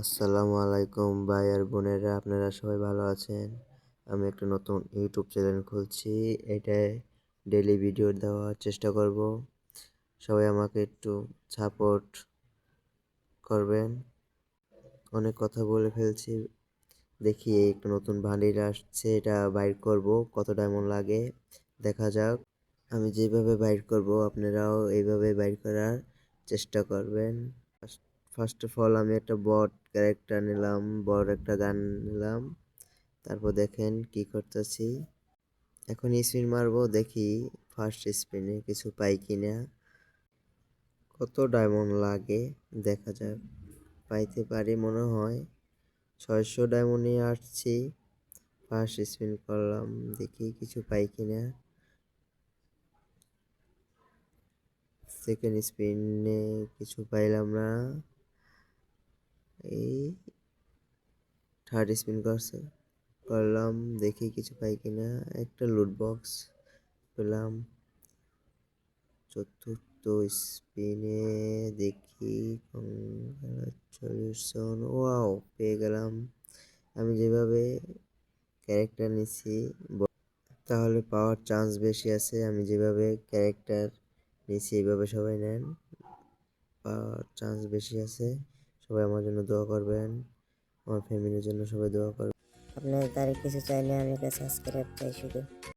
আসসালামু আলাইকুম ভাই আর বোনেরা, আপনারা সবাই ভালো আছেন? আমি একটা নতুন ইউটিউব চ্যানেল খুলছি। এটায় ডেইলি ভিডিও দেওয়ার চেষ্টা করব। সবাই আমাকে একটু সাপোর্ট করবেন। অনেক কথা বলে ফেলছি, দেখি একটা নতুন বান্ডিল আসছে, এটা বাইর করব, কত ডায়মন্ড লাগে দেখা যাক। আমি যেভাবে বাইর করব আপনারাও এইভাবে বাইর করার চেষ্টা করবেন। ফার্স্ট অফ অল আমি একটা বট ক্যারেক্টার নিলাম, বড় একটা গান নিলাম। তারপর দেখেন কি করতেছি, এখন স্পিন মারবো, দেখি ফার্স্ট স্পিনে কিছু পাই কিনা, কত ডায়মন্ড লাগে দেখা যাক। পাইতে পারি মনে হয় 600 ডায়মন্ডে আসছি। ফার্স্ট স্পিন করলাম, দেখি কিছু পাই কিনা। সেকেন্ড স্পিনে কিছু পাইলাম না। এই থার্ড স্পিন করলাম, দেখি কিছু পাই কিনা। একটা লুট বক্স পেলাম। চতুর্থ স্পিনে দেখি কংগ্রাচুলেশন, ওয়াও পেয়ে গেলাম। আমি যেভাবে ক্যারেক্টার নিচ্ছি তাহলে পাওয়ার চান্স বেশি আছে। আমি যেভাবে ক্যারেক্টার নিচ্ছি এইভাবে সবাই নেন, পাওয়ার চান্স বেশি আছে। সবাই আমার জন্য দোয়া করবেন, আমার ফ্যামিলির জন্য সবাই দোয়া করবেন। আপনার দ্বারা কিছু চাইলে আমি সাবস্ক্রাইব চাই শুধু।